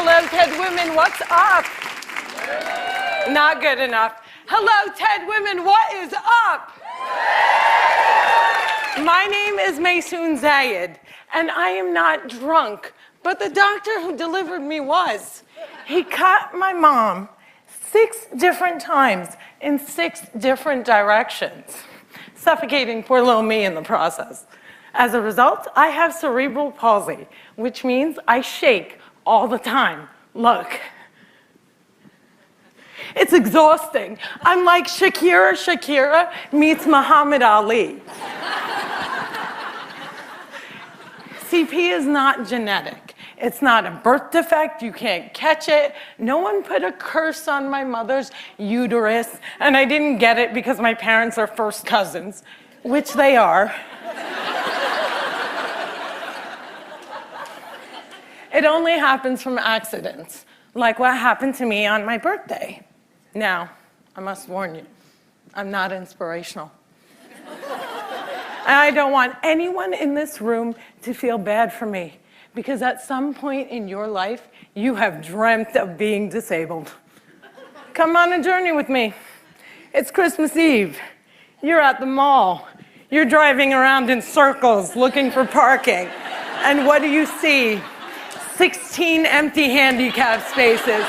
Hello, TED Women, what's up? Not good enough. Hello, TED Women, what is up? My name is Maysoon Zayid, and I am not drunk, but the doctor who delivered me was. He cut my mom 6 different times in 6 different directions, suffocating poor little me in the process. As a result, I have cerebral palsy, which means I shake all the time. Look. It's exhausting. I'm like Shakira meets Muhammad Ali. CP is not genetic. It's not a birth defect. You can't catch it. No one put a curse on my mother's uterus, and I didn't get it because my parents are first cousins, which they are. It only happens from accidents, like what happened to me on my birthday. Now, I must warn you, I'm not inspirational. And I don't want anyone in this room to feel bad for me, because at some point in your life, you have dreamt of being disabled. Come on a journey with me. It's Christmas Eve. You're at the mall. You're driving around in circles looking for parking. And what do you see? 16 empty handicap spaces.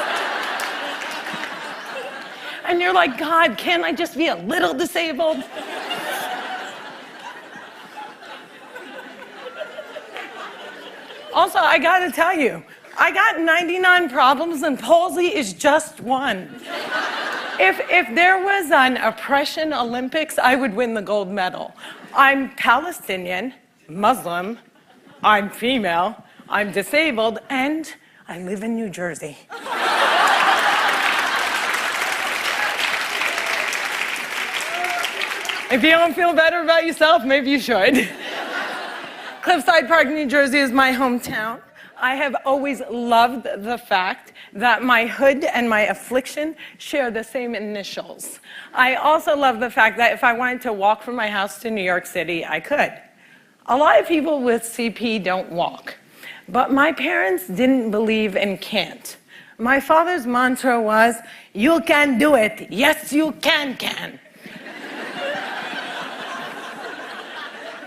And you're like, God, can't I just be a little disabled? Also, I gotta tell you, I got 99 problems and palsy is just one. If there was an oppression Olympics, I would win the gold medal. I'm Palestinian, Muslim, I'm female, I'm disabled, and I live in New Jersey. If you don't feel better about yourself, maybe you should. Cliffside Park, New Jersey is my hometown. I have always loved the fact that my hood and my affliction share the same initials. I also love the fact that if I wanted to walk from my house to New York City, I could. A lot of people with CP don't walk. But my parents didn't believe in can't. My father's mantra was, you can do it. Yes, you can.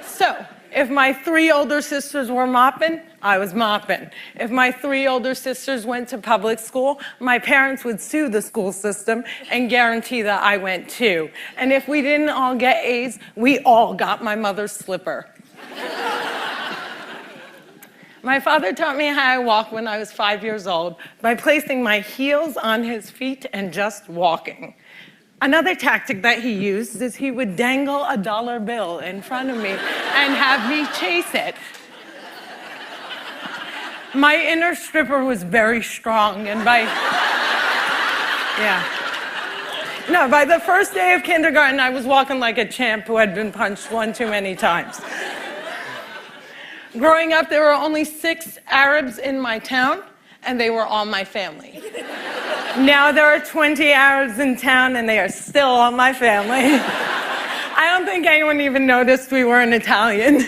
So, if my 3 older sisters were mopping, I was mopping. If my 3 older sisters went to public school, my parents would sue the school system and guarantee that I went too. And if we didn't all get A's, we all got my mother's slipper. My father taught me how I walk when I was 5 years old by placing my heels on his feet and just walking. Another tactic that he used is he would dangle a dollar bill in front of me and have me chase it. My inner stripper was very strong, and by the first day of kindergarten, I was walking like a champ who had been punched 1 too many times. Growing up, there were only 6 Arabs in my town, and they were all my family. Now there are 20 Arabs in town, and they are still all my family. I don't think anyone even noticed we weren't Italian.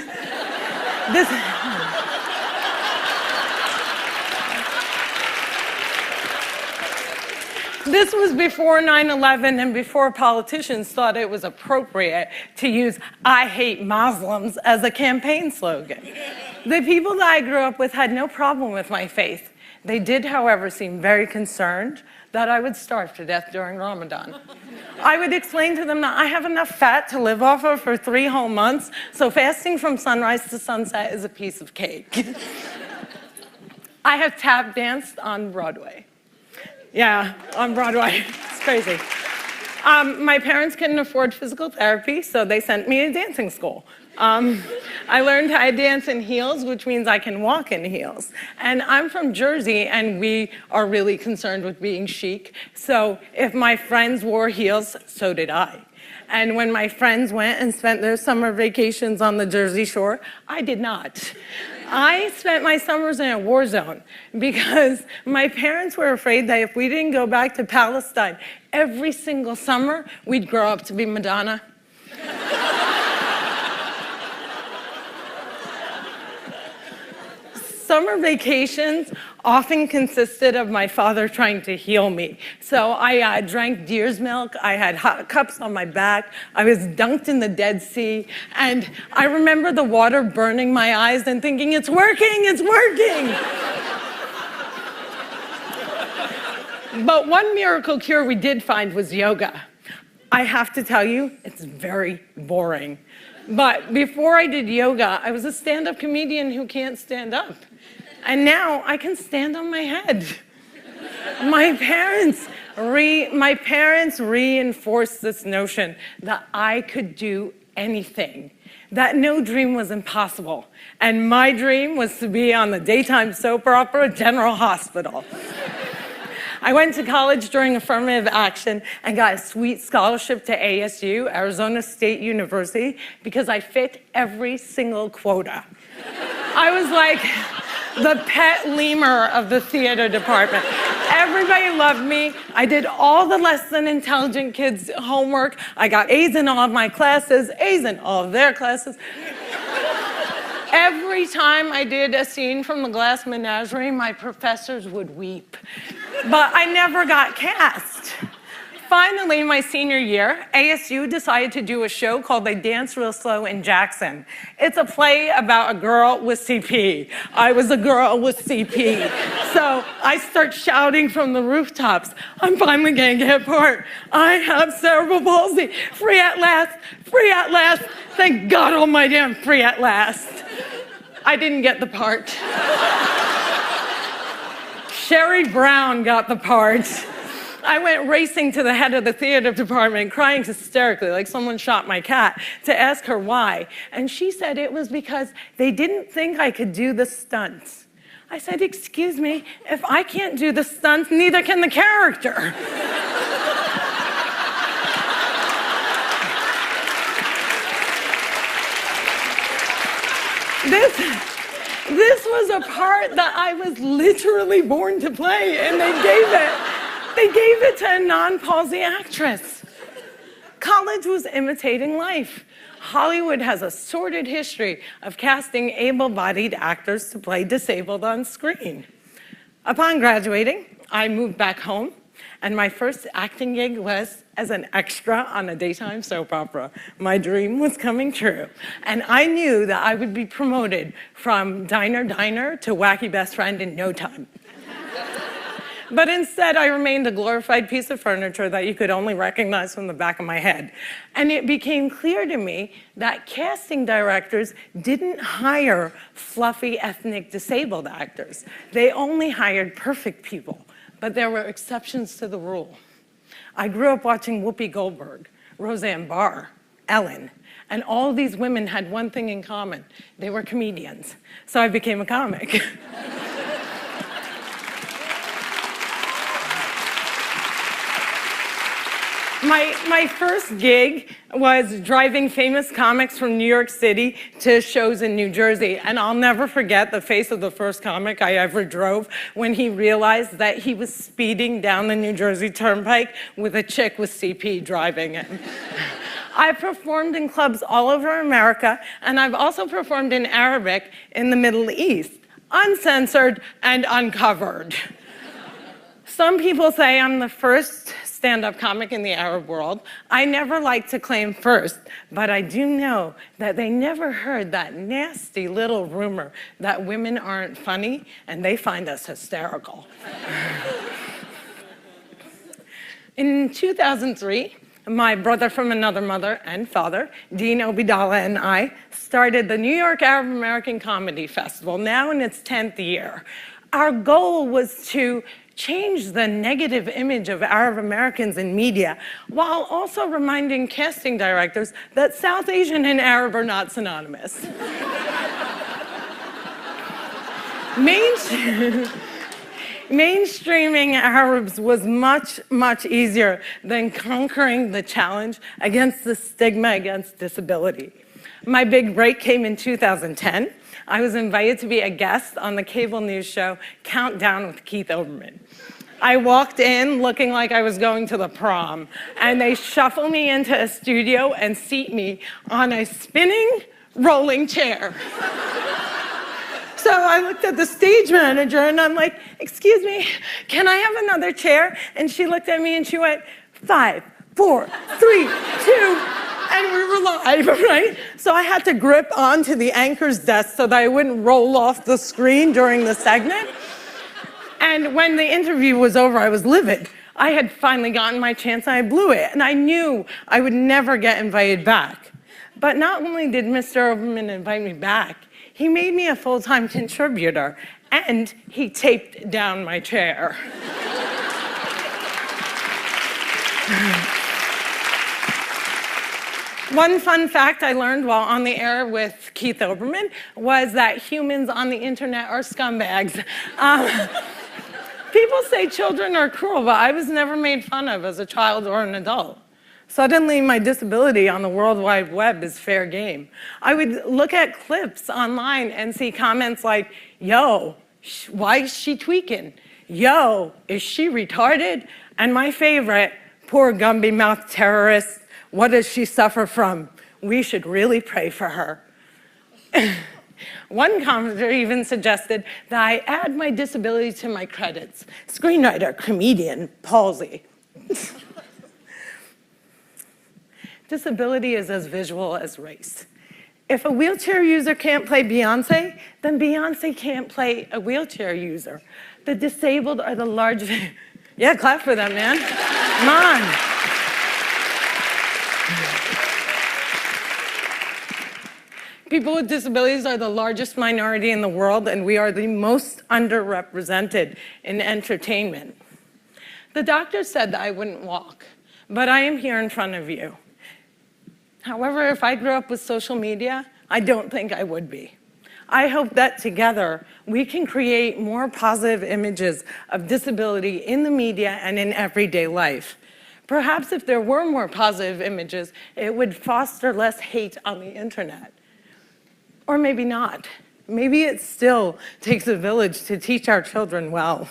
This was before 9/11 and before politicians thought it was appropriate to use "I hate Muslims" as a campaign slogan. The people that I grew up with had no problem with my faith. They did, however, seem very concerned that I would starve to death during Ramadan. I would explain to them that I have enough fat to live off of for 3 whole months, so fasting from sunrise to sunset is a piece of cake. I have tap danced on Broadway. Yeah, on Broadway. It's crazy. My parents couldn't afford physical therapy, so they sent me to dancing school. I learned how to dance in heels, which means I can walk in heels. And I'm from Jersey, and we are really concerned with being chic. So if my friends wore heels, so did I. And when my friends went and spent their summer vacations on the Jersey Shore, I did not. I spent my summers in a war zone because my parents were afraid that if we didn't go back to Palestine every single summer, we'd grow up to be Madonna. Summer vacations often consisted of my father trying to heal me. So I drank deer's milk, I had hot cups on my back, I was dunked in the Dead Sea, and I remember the water burning my eyes and thinking, it's working, it's working. But one miracle cure we did find was yoga. I have to tell you, it's very boring. But before I did yoga, I was a stand-up comedian who can't stand up. And now I can stand on my head. My parents reinforced this notion that I could do anything, that no dream was impossible. And my dream was to be on the daytime soap opera General Hospital. I went to college during affirmative action and got a sweet scholarship to ASU, Arizona State University, because I fit every single quota. I was like the pet lemur of the theater department. Everybody loved me. I did all the less than intelligent kids' homework. I got A's in all of my classes, A's in all of their classes. Every time I did a scene from The Glass Menagerie, my professors would weep. But I never got cast. Finally, my senior year, ASU decided to do a show called They Dance Real Slow in Jackson. It's a play about a girl with CP. I was a girl with CP. So I start shouting from the rooftops, I'm finally gonna get part. I have cerebral palsy. Free at last, free at last. Thank God almighty I'm free at last. I didn't get the part. Sherry Brown got the part. I went racing to the head of the theater department, crying hysterically like someone shot my cat, to ask her why. And she said it was because they didn't think I could do the stunts. I said, excuse me, if I can't do the stunts, neither can the character. This was a part that I was literally born to play, and they gave it to a non-palsy actress. College was imitating life. Hollywood has a sordid history of casting able-bodied actors to play disabled on screen. Upon graduating, I moved back home, and my first acting gig was as an extra on a daytime soap opera. My dream was coming true, and I knew that I would be promoted from diner to wacky best friend in no time. But instead, I remained a glorified piece of furniture that you could only recognize from the back of my head. And it became clear to me that casting directors didn't hire fluffy ethnic disabled actors. They only hired perfect people, but there were exceptions to the rule. I grew up watching Whoopi Goldberg, Roseanne Barr, Ellen, and all these women had one thing in common. They were comedians. So I became a comic. My first gig was driving famous comics from New York City to shows in New Jersey. And I'll never forget the face of the first comic I ever drove when he realized that he was speeding down the New Jersey Turnpike with a chick with CP driving it. I performed in clubs all over America, and I've also performed in Arabic in the Middle East, uncensored and uncovered. Some people say I'm the first stand-up comic in the Arab world. I never like to claim first, but I do know that they never heard that nasty little rumor that women aren't funny and they find us hysterical. In 2003, my brother from another mother and father, Dean Obidala, and I started the New York Arab American Comedy Festival, now in its 10th year. Our goal was to change the negative image of Arab Americans in media while also reminding casting directors that South Asian and Arab are not synonymous. Mainstreaming Arabs was much, much easier than conquering the challenge against the stigma against disability. My big break came in 2010. I was invited to be a guest on the cable news show Countdown with Keith Olbermann. I walked in looking like I was going to the prom, and they shuffle me into a studio and seat me on a spinning rolling chair. So I looked at the stage manager and I'm like, excuse me, can I have another chair? And she looked at me and she went, 5, 4, 3, 2, and we were live, right? So I had to grip onto the anchor's desk so that I wouldn't roll off the screen during the segment. And when the interview was over, I was livid. I had finally gotten my chance and I blew it. And I knew I would never get invited back. But not only did Mr. Oberman invite me back, he made me a full-time contributor and he taped down my chair. One fun fact I learned while on the air with Keith Olbermann was that humans on the internet are scumbags. People say children are cruel, but I was never made fun of as a child or an adult. Suddenly, my disability on the World Wide Web is fair game. I would look at clips online and see comments like, yo, why is she tweaking? Yo, is she retarded? And my favorite, poor Gumby-mouthed terrorist. What does she suffer from? We should really pray for her. One commenter even suggested that I add my disability to my credits. Screenwriter, comedian, palsy. Disability is as visual as race. If a wheelchair user can't play Beyonce, then Beyonce can't play a wheelchair user. The disabled are the largest... Yeah, clap for them, man. Come on. People with disabilities are the largest minority in the world, and we are the most underrepresented in entertainment. The doctor said that I wouldn't walk, but I am here in front of you. However, if I grew up with social media, I don't think I would be. I hope that together we can create more positive images of disability in the media and in everyday life. Perhaps if there were more positive images, it would foster less hate on the internet. Or maybe not. Maybe it still takes a village to teach our children well.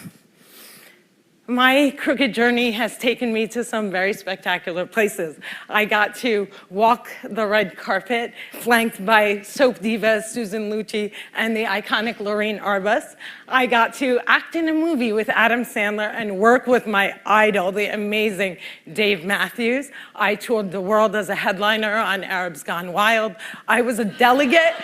My crooked journey has taken me to some very spectacular places. I got to walk the red carpet, flanked by soap divas Susan Lucci and the iconic Lorraine Arbus. I got to act in a movie with Adam Sandler and work with my idol, the amazing Dave Matthews. I toured the world as a headliner on Arabs Gone Wild. I was a delegate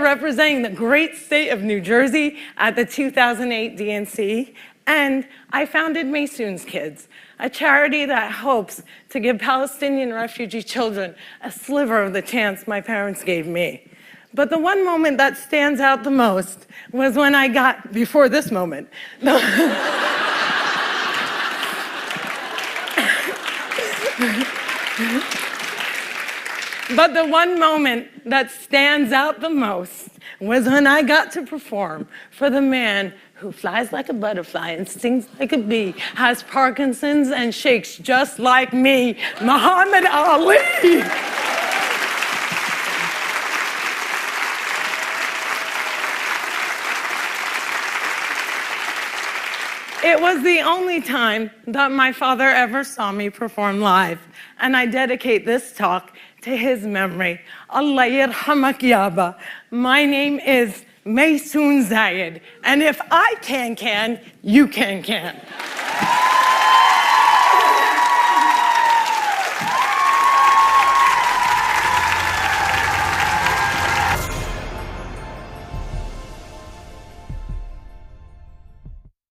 representing the great state of New Jersey at the 2008 DNC, and I founded Maysoon's Kids, a charity that hopes to give Palestinian refugee children a sliver of the chance my parents gave me. But the one moment that stands out the most was when I got, before this moment, but the one moment that stands out the most was when I got to perform for the man who flies like a butterfly and stings like a bee, has Parkinson's and shakes just like me, Muhammad Ali. It was the only time that my father ever saw me perform live, and I dedicate this talk to his memory. Allah yarhamak yaba. My name is Maysoon Zayid, and if I can, you can.